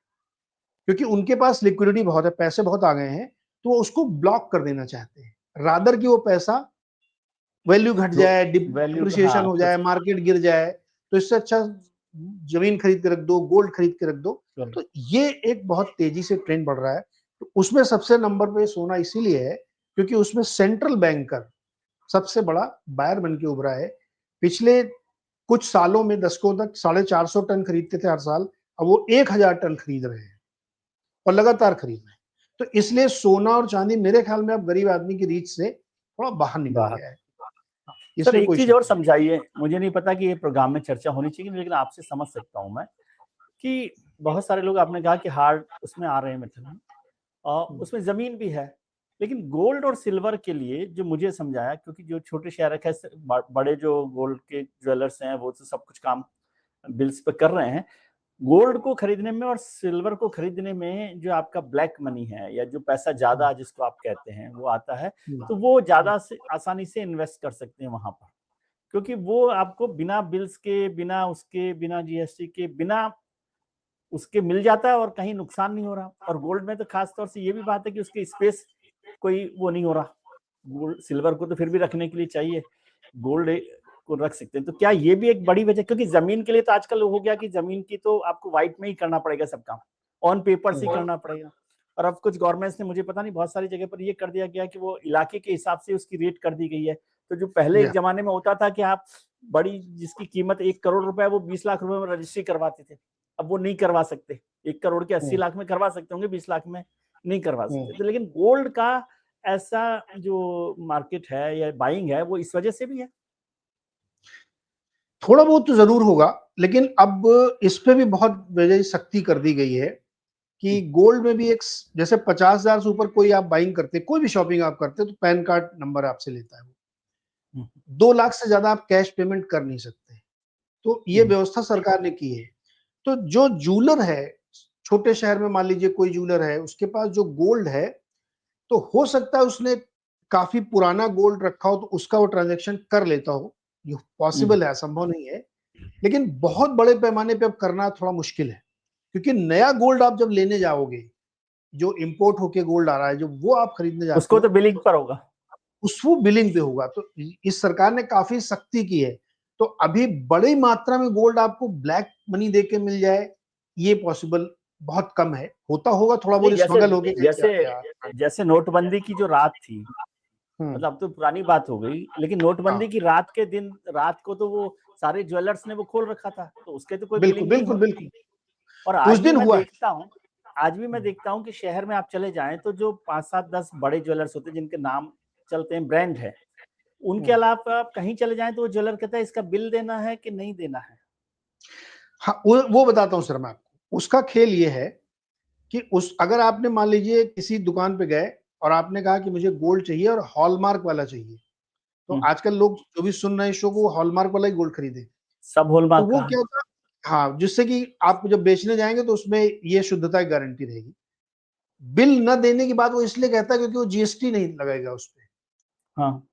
क्योंकि उनके पास लिक्विडिटी बहुत है, पैसे बहुत आ गए हैं, तो वो उसको ब्लॉक कर देना चाहते हैं, रादर कि वो पैसा वैल्यू घट जो जाए, वैल्यू, डिप्रिसिएशन हाँ हो जाए, कुछ। मार्केट गिर जाए, तो इससे अच्छा जमीन खरीद के रख दो, गोल्ड खरीद के रख दो। चलो। तो ये एक बहुत तेजी से ट्रेंड बढ़ रहा है। तो उसमें सबसे नंबर पे सोना इसीलिए है क्योंकि उसमें सेंट्रल बैंकर सबसे बड़ा बायर बन के उभरा है। पिछले कुछ सालों में, दशकों तक 450 टन खरीदते थे हर साल, अब वो 1000 टन खरीद रहे हैं और लगातार खरीद रहे हैं। तो इसलिए सोना और चांदी मेरे ख्याल में अब गरीब आदमी की रीच से थोड़ा बाहर निकल बाहर। गया है, सर इसमें एक कोई चीज शक और नहीं। समझाइए, मुझे नहीं पता कि ये प्रोग्राम में चर्चा होनी चाहिए, लेकिन आपसे समझ सकता हूं मैं कि बहुत सारे लोग, आपने कहा कि हार्ड उसमें आ रहे हैं मेटल में, और उसमें जमीन भी है, लेकिन गोल्ड और सिल्वर के लिए जो मुझे समझाया, क्योंकि जो छोटे शहर है, बड़े जो गोल्ड के ज्वेलर्स हैं वो तो सब कुछ काम बिल्स पे कर रहे हैं। गोल्ड को खरीदने में और सिल्वर को खरीदने में जो आपका ब्लैक मनी है, या जो पैसा ज्यादा जिसको आप कहते हैं वो आता है, तो वो ज्यादा से आसानी से इन्वेस्ट कर सकते हैं वहां पर, क्योंकि वो आपको बिना बिल्स के, बिना उसके, बिना जीएसटी के, बिना उसके मिल जाता है और कहीं नुकसान नहीं हो रहा। और गोल्ड में तो खास तौर से ये भी बात है कि उसके स्पेस कोई वो नहीं हो रहा। गोल्ड, सिल्वर को तो फिर भी रखने के लिए चाहिए, गोल्ड को रख सकते हैं। तो क्या ये भी एक बड़ी वजह, क्योंकि जमीन के लिए तो आजकल हो गया कि जमीन की तो आपको व्हाइट में ही करना पड़ेगा सब काम, ऑन पेपर से ही करना पड़ेगा। और अब कुछ गवर्नमेंट्स ने, मुझे पता नहीं, बहुत सारी जगह पर ये कर दिया गया कि वो इलाके के हिसाब से उसकी रेट कर दी गई है। तो जो पहले एक जमाने में होता था कि आप बड़ी, जिसकी कीमत 1 करोड़ रुपए है, वो 20 लाख रुपए में रजिस्ट्री करवाते थे, अब वो नहीं करवा सकते। 1 करोड़ के 80 लाख में करवा सकते होंगे, 20 लाख में नहीं करवा सकते। तो लेकिन गोल्ड का ऐसा जो मार्केट है या बाइंग है, वो इस वजह से भी है। थोड़ा बहुत तो जरूर होगा, लेकिन अब इस पे भी बहुत वजह सख्ती कर दी गई है कि गोल्ड में भी एक, जैसे 50,000 से ऊपर कोई आप बाइंग करते, कोई भी शॉपिंग आप करते, तो पैन कार्ड नंबर आपसे लेता है वो। 2 लाख से ज्यादा आप कैश पेमेंट कर नहीं सकते। तो ये व्यवस्था सरकार ने की है। तो जो जूलर है, छोटे शहर में मान लीजिए कोई जूलर है, उसके पास जो गोल्ड है, तो हो सकता है उसने काफी पुराना गोल्ड रखा हो, तो उसका वो ट्रांजैक्शन कर लेता हो। ये पॉसिबल है, असंभव नहीं है। लेकिन बहुत बड़े पैमाने पे अब करना थोड़ा मुश्किल है, क्योंकि नया गोल्ड आप जब लेने जाओगे, जो इंपोर्ट होके गोल्ड आ रहा है, जो वो आप खरीदने जाते उसको हो, तो बिलिंग पर होगा, वो बिलिंग पे होगा। तो इस सरकार ने काफी सख्ती की है। तो अभी बड़ी मात्रा में गोल्ड आपको ब्लैक मनी देके मिल जाए, ये पॉसिबल बहुत कम है। होता होगा थोड़ा नहीं बहुत, जैसे स्मगल होके कहीं जैसे जाके हाँ। जैसे नोटबंदी की जो रात थी, हम्म, मतलब अब तो पुरानी बात हो गई, लेकिन हाँ, नोटबंदी की रात के दिन, रात को तो वो सारे ज्वेलर्स ने वो खोल रखा था, तो उसके तो कोई बिल्कुल बिलिंग नहीं बिल्कुल होगी। बिल्कुल। और तो उस आज भी दिन मैं हुआ है। देखता हूँ, आज भी मैं देखता हूँ कि शहर में आप चले जाएं तो जो 5 7 10 बड़े ज्वेलर्स होते हैं जिनके नाम चलते हैं, ब्रांड है, उनके हम्म। अलावा आप कहीं चले जाएं तो वो ज्वेलर कहता है इसका बिल देना है कि नहीं देना है। हाँ, वो बताता हूँ सर मैं आपको। उसका खेल ये है कि उस अगर आपने मान लीजिए किसी दुकान पे गए और आपने कहा कि मुझे गोल्ड चाहिए और हॉलमार्क वाला चाहिए, तो आजकल लोग जो भी सुन रहे हैं शो को, वो हॉलमार्क वाला ही गोल्ड खरीदे। सब तो हॉलमार्क वो का। क्या होता है, हाँ, जिससे कि आप जब बेचने जाएंगे तो उसमें ये शुद्धता की गारंटी रहेगी। बिल न देने की बात वो इसलिए कहता है क्योंकि वो जीएसटी नहीं लगेगा उस पे। हाँ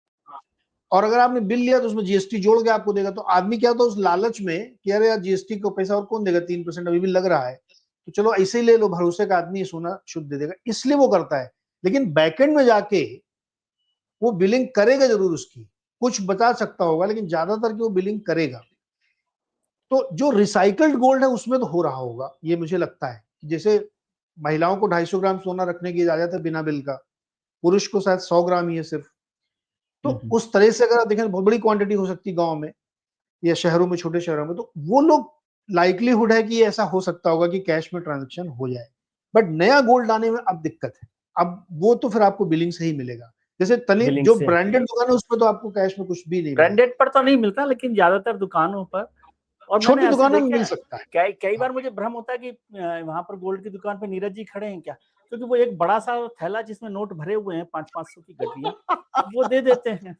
और अगर आपने बिल लिया तो उसमें जीएसटी जोड़ के आपको देगा। तो आदमी क्या होता है, उस लालच में कि अरे यार जीएसटी को पैसा और कौन देगा, 3% अभी भी लग रहा है, तो चलो ऐसे ही ले लो, भरोसे का आदमी सोना शुद्ध दे देगा, इसलिए वो करता है। लेकिन बैकएंड में जाके वो बिलिंग करेगा जरूर उसकी, कुछ बचा सकता होगा, लेकिन ज्यादातर की वो बिलिंग करेगा। तो जो रिसाइकल्ड गोल्ड है उसमें तो हो रहा होगा, ये मुझे लगता है। जैसे महिलाओं को 250 ग्राम सोना रखने की इजाजत है बिना बिल का, पुरुष को शायद 100 ग्राम ही है सिर्फ। तो उस तरह से अगर आप देखें, बहुत बड़ी क्वांटिटी हो सकती है गांव में या शहरों में, छोटे शहरों में, तो वो लोग लाइकलीहुड है कि ऐसा हो सकता होगा कि कैश में ट्रांजेक्शन हो जाए। बट नया गोल्ड लाने में अब दिक्कत है। अब वो तो फिर आपको बिलिंग से ही मिलेगा। जैसे तनी बिलिंग जो से। ब्रांडेड दुकान है उसमें तो आपको कैश में कुछ भी नहीं मिलेगा, ब्रांडेड पर तो नहीं मिलता, लेकिन ज्यादातर दुकानों पर। और मैंने छोटी ऐसे दुकानों में देखे मिल हैं, सकता है। कई कई हाँ। बार मुझे भ्रम होता है कि वहां पर गोल्ड की दुकान पर नीरज जी खड़े हैं क्या, क्योंकि वो एक बड़ा सा थैला जिसमें नोट भरे हुए हैं 500 की गड्डियां, वो दे देते हैं।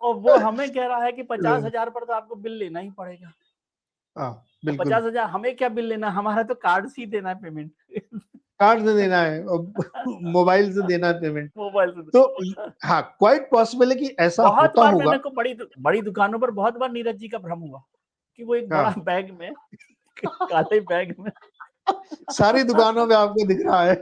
और वो हमें कह रहा है कि 50,000 पर तो आपको बिल लेना ही पड़ेगा। हाँ, तो बिल्कुल। 50,000 हमें क्या बिल लेना, हमारा तो कार्ड से ही देना है पेमेंट। कार्ड से देना है और मोबाइल से देना है पेमेंट। मोबाइल से। तो हाँ, क्वाइट पॉसिबल है कि ऐसा बहुत होता बार होगा। मैंने को बड़ी बड़ी दुकानों पर बहुत बार नीरज जी का भ्रम हुआ कि वो एक बड़ा हाँ, बैग में, काले बैग में। सारी दुकानों में आपको दिख रहा है।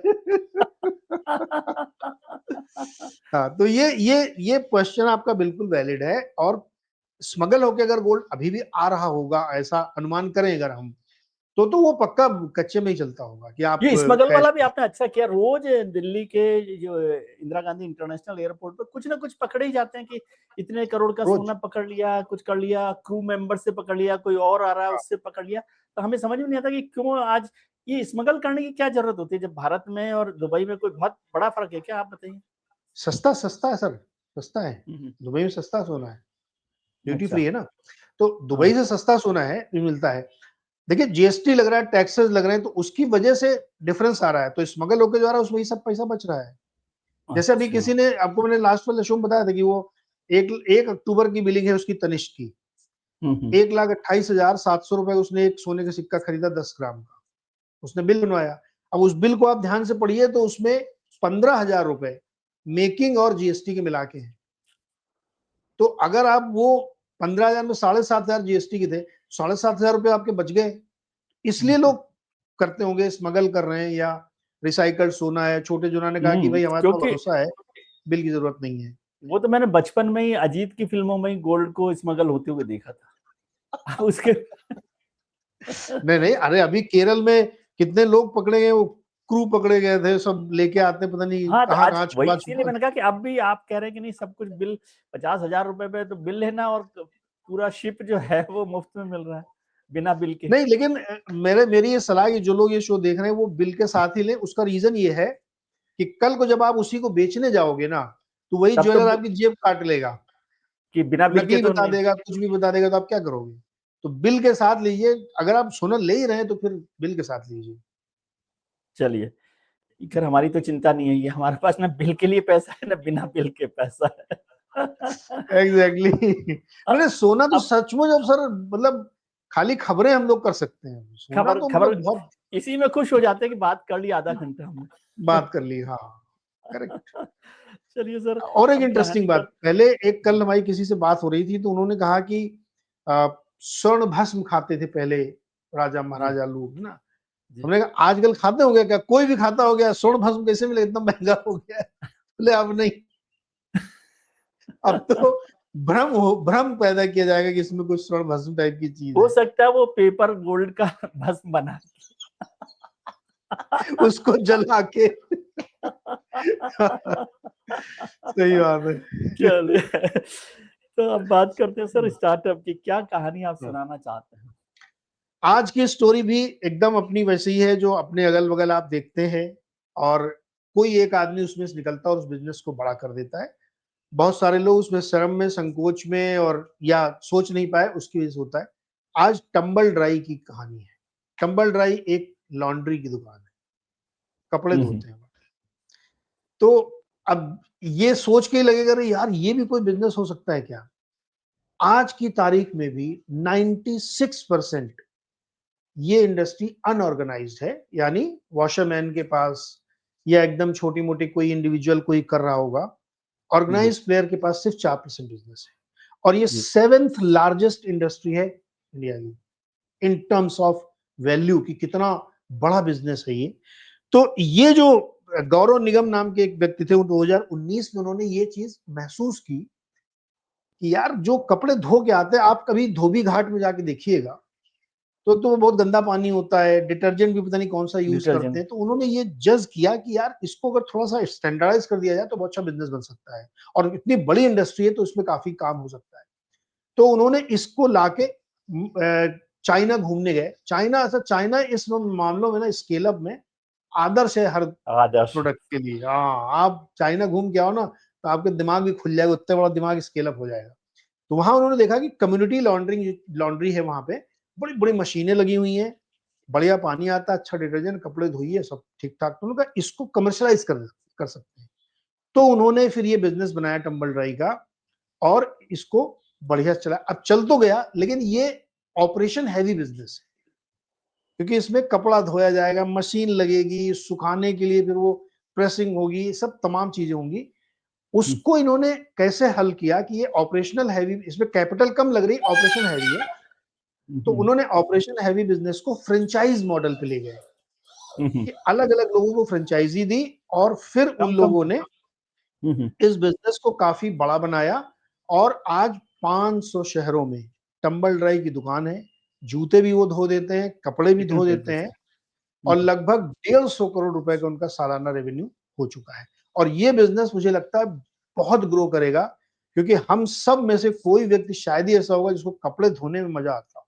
हाँ, तो ये क्वेश्चन आपका बिल्कुल वैलिड है। और स्मगल होके अगर गोल्ड अभी भी आ रहा होगा, ऐसा अनुमान करें अगर हम, तो वो पक्का कच्चे में ही चलता होगा कि आप ये स्मगल कैश। वाला भी आपने अच्छा किया, रोज दिल्ली के जो इंदिरा गांधी इंटरनेशनल एयरपोर्ट पर कुछ ना कुछ पकड़े ही जाते हैं कि इतने करोड़ का रोज। सोना पकड़ लिया, कुछ कर लिया, क्रू मेंबर से पकड़ लिया, कोई और आ रहा है उससे पकड़ लिया। तो हमें समझ में नहीं आता कि क्यों आज ये स्मगल करने की क्या जरूरत होती है, जब भारत में और दुबई में कोई बहुत बड़ा फर्क है क्या, आप बताइए। सस्ता सस्ता है सर, सस्ता है। हम्म, दुबई में सस्ता सोना है, ड्यूटी अच्छा। फ्री है ना। तो हाँ दुबई से सस्ता सोना है, भी मिलता है। देखिए जीएसटी लग रहा है, टैक्सेस लग रहे हैं, तो उसकी वजह से डिफरेंस आ रहा है। तो स्मगल होके जा रहा है, उसमें सब पैसा बच रहा है। जैसे अभी अच्छा। किसी ने आपको, मैंने लास्ट वाले शो में बताया था कि वो 1 अक्टूबर की बिलिंग है उसकी तनिष्क की, हम्म। 1,28,700 रुपए उसने एक सोने का सिक्का खरीदा 10 ग्राम का, उसने बिल बनवाया। अब उस बिल को आप ध्यान से पढ़िए तो उसमें 15,000 रुपए मेकिंग और जीएसटी के मिला के हैं। तो अगर आप वो 15,000 में 7,500 जीएसटी के थे, 7,500 रुपए आपके बच गए। इसलिए लोग करते होंगे, स्मगल कर रहे हैं, या रिसाइकल्ड सोना है। छोटे जुना ने कहा कि भाई हमारे पास क्योंकि भरोसा है, बिल की जरूरत नहीं है। वो तो मैंने बचपन में ही अजीत की फिल्मों में ही गोल्ड को स्मगल होते हुए देखा था। उसके नहीं नहीं, अरे अभी केरल में कितने लोग पकड़े गए, वो क्रू पकड़े गए थे, सब लेके आते पता नहीं हाँ, तो कहाँ आज कहाँ वही छुपा इसीलिए छुपा। मैंने कहा कि अब भी आप कह रहे हैं कि नहीं सब कुछ बिल 50,000 रुपए पे तो बिल लेना, और पूरा शिप जो है वो मुफ्त में मिल रहा है बिना बिल के। नहीं, लेकिन मेरी ये सलाह है कि जो लोग ये शो देख रहे हैं वो बिल के साथ ही लें। उसका रीजन ये है कि कल को जब आप उसी को बेचने जाओगे ना, तो वही तब तो ज्वेलर आपकी जेब काट लेगा, कि बिना बिल के नकली तो बता नहीं। देगा, कुछ भी बता देगा, तो आप क्या करोगे। तो बिल के साथ लीजिए। अगर आप सोना ले ही रहे हैं तो फिर बिल के साथ लीजिए। चलिए, खैर हमारी तो चिंता नहीं है, ये हमारे पास ना बिल के लिए पैसा है ना बिना बिल के पैसा है। Exactly exactly। मैंने सोना तो अब सचमुच, अब सर मतलब खाली खबरें हम लोग कर सकते हैं, सोना खबर तो खबर मतलब बहुत इसी में खुश हो जाते हैं कि बात कर ली आधा घंटा हमने। बात कर ली। हाँ, करेक्ट। चलिए सर, और एक अब इंटरेस्टिंग कहानी बात, पर पहले एक कल हमारी किसी से बात हो रही थी तो उन्होंने कहा कि स्वर्ण भस्म खाते थे पहले राजा जी, महाराजा लोग ना। जी। हमने कहा आजकल खाते हो गया क्या? कोई भी खाता हो गया, स्वर्ण भस्म कैसे मिले, इतना महंगा हो गया है। बोले अब नहीं, अब तो भ्रम पैदा किया जाएगा कि इसमें कुछ स्वर्ण भस्म टाइप की चीज हो है। सकता है वो पेपर गोल्ड का भस्म बना उसको जला के सही बात है। चलिए, तो अब बात करते हैं सर स्टार्टअप की। क्या कहानी आप सुनाना चाहते हैं? आज की स्टोरी भी एकदम अपनी वैसी ही है, जो अपने अगल बगल आप देखते हैं, और कोई एक आदमी उसमें से निकलता है और उस बिजनेस को बड़ा कर देता है। बहुत सारे लोग उसमें शर्म में, संकोच में और या सोच नहीं पाए, उसकी वजह से होता है। आज टंबल ड्राई की कहानी है। टंबल ड्राई एक लॉन्ड्री की दुकान है, कपड़े हम्म, धोते हैं। तो अब ये सोच के ही लगेगा अरे यार ये भी कोई बिजनेस हो सकता है क्या? आज की तारीख में भी 96% ये इंडस्ट्री अनऑर्गेनाइज्ड है, यानी वॉशरमैन के पास या एकदम छोटी मोटी कोई इंडिविजुअल कोई कर रहा होगा। जी, ऑर्गेनाइज्ड प्लेयर के पास सिर्फ 4% बिजनेस है, और ये जी। 7th लार्जेस्ट इंडस्ट्री है इंडिया की इन टर्म्स ऑफ वैल्यू, कि कितना बड़ा बिजनेस है ये। तो ये जो गौरव निगम नाम के एक व्यक्ति थे, वो 2019 में उन्होंने ये चीज महसूस की कि यार जो कपड़े धो के आते हैं, आप कभी धोबी घाट में जाके देखिएगा, तो वो बहुत गंदा पानी होता है, डिटर्जेंट भी पता नहीं कौन सा यूज करते डिटर्जेंट। हैं। तो उन्होंने ये जज किया कि यार इसको अगर थोड़ा सा स्टैंडर्डाइज कर दिया जाए तो बहुत अच्छा बिजनेस बन सकता है, और इतनी बड़ी इंडस्ट्री है तो इसमें काफी काम हो सकता है। तो उन्होंने इसको लाके चाइना घूमने गए। चाइना, ऐसा चाइना इस मामलों में ना, स्केल अप में आदर्श है हर आदर्श। प्रोडक्ट के लिए। हाँ, आप चाइना घूम के आओ ना, तो आपका दिमाग भी खुल जाएगा, उतना बड़ा दिमाग स्केल अप हो जाएगा। तो वहां उन्होंने देखा कि कम्युनिटी लॉन्ड्री है वहां पे, बड़ी बड़ी मशीनें लगी हुई हैं, बढ़िया पानी आता है, अच्छा डिटर्जेंट, कपड़े धोइए, सब ठीक ठाक। तो उन्होंने कहा इसको कमर्शलाइज कर सकते हैं। तो उन्होंने फिर ये बिजनेस बनाया टंबल ड्राई का, और इसको बढ़िया चला। अब चल तो गया, लेकिन ये ऑपरेशन हैवी बिजनेस है, क्योंकि इसमें कपड़ा धोया जाएगा, मशीन लगेगी सुखाने के लिए, फिर वो प्रेसिंग होगी, सब तमाम चीजें होंगी। हम्म, उसको इन्होंने कैसे हल किया कि ये ऑपरेशनल हैवी, इसमें कैपिटल कम लग रही, ऑपरेशन हैवी है। तो हम्म, उन्होंने ऑपरेशन हैवी बिजनेस को फ्रेंचाइज मॉडल पे ले गए, हम्म, कि अलग अलग लोगों को फ्रेंचाइजी दी, और फिर उन कम कम। लोगों ने हम्म, इस बिजनेस को काफी बड़ा बनाया। और आज 500 शहरों में टंबल ड्राई की दुकान है। जूते भी वो धो देते हैं, कपड़े भी चिकन धो देते बिजनेस हैं, है। और लगभग 150 करोड़ रुपए का उनका सालाना रेवेन्यू हो चुका है। और ये बिजनेस मुझे लगता है बहुत ग्रो करेगा, क्योंकि हम सब में से कोई व्यक्ति शायद ही ऐसा होगा जिसको कपड़े धोने में मजा आता हो।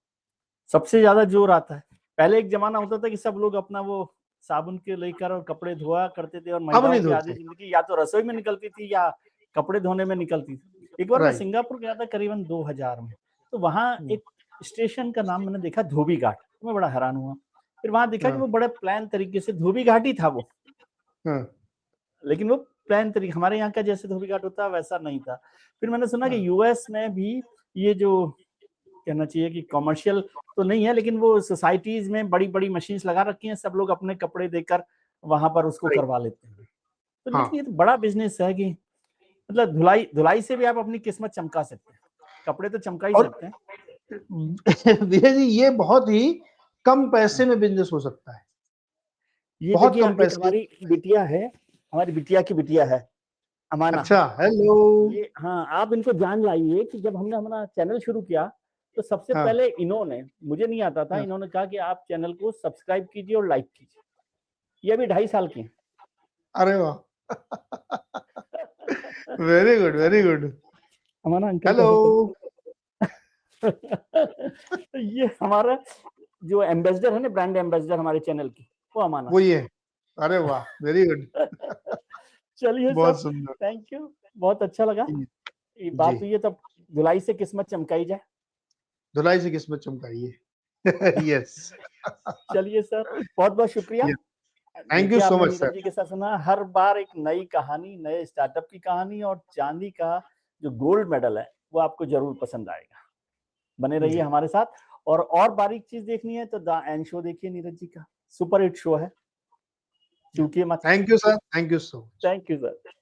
सबसे ज्यादा जोर आता है। पहले एक जमाना होता था कि सब लोग अपना वो साबुन के लेकर और कपड़े धोया करते थे, और अब महिलाओं नहीं की आधी धोते। जिंदगी या तो रसोई में निकलती थी या कपड़े धोने में निकलती थी। एक बार मैं राइट। सिंगापुर गया था करीबन 2000 में। तो वहां एक स्टेशन का नाम मैंने देखा, धोबी घाट। तो मैं बड़ा हैरान हुआ। फिर वहां देखा कि हाँ वो बड़े प्लान तरीके से धोबी घाट ही था वो, हाँ लेकिन वो प्लान तरीके हमारे यहाँ का जैसे धोबी घाट होता है वैसा नहीं था। फिर मैंने सुना हाँ। कि यूएस में भी ये जो कहना चाहिए कि कमर्शियल तो नहीं है, लेकिन वो सोसाइटीज में बड़ी बड़ी मशीन्स लगा रखी हैं, सब लोग अपने कपड़े देकर वहां पर उसको राइट। करवा लेते हैं। तो हाँ। लेकिन ये तो बड़ा बिजनेस है कि मतलब धुलाई धुलाई से भी आप अपनी किस्मत चमका सकते हैं। कपड़े तो चमका ही और सकते हैं। विजय जी, ये बहुत ही कम पैसे हाँ। में बिजनेस हो सकता है, ये बहुत देखिए, कम एक पैसे। हमारी बिटिया है, हमारी बिटिया की बिटिया है, अमाना। अच्छा, हेलो। ये हाँ, आप इनको जान लाइए कि जब हमने हमारा चैनल शुरू किया तो सबसे हाँ पहले इन्होंने, मुझे नहीं आता था, हाँ। इन्होंने कहा कि आप चैनल को सब्सक्राइब कीजिए और लाइक कीजिए। ये अभी 2.5 साल की है। अरे वाह। Very good, very good. हमारा अंकल हेलो। कहते थे। ये हमारा जो एम्बेसडर है ना, ब्रांड एम्बेसडर हमारे चैनल की, वो अमाना। वो ये, अरे वाह, वेरी गुड। चलिए सर, बहुत सुंदर। थैंक यू, बहुत अच्छा लगा। जी। ये जी। बात हुई है, तब धुलाई से किस्मत चमकाई जाए। धुलाई से किस्मत चमकाइए। यस। चलिए सर, बहुत बहुत शुक्रिया। थैंक यू देखिए, सो आपने मच नीरज सर। जी के साथ सुना, हर बार एक नई कहानी, नए स्टार्टअप की कहानी, और चांदी का जो गोल्ड मेडल है वो आपको जरूर पसंद आएगा। बने रहिए जी। हमारे साथ। और बारीक चीज देखनी है तो द एंड शो देखिए, नीरज जी का सुपर हिट शो है, चूकिए मत। Thank you sir, thank you so much. Thank you sir.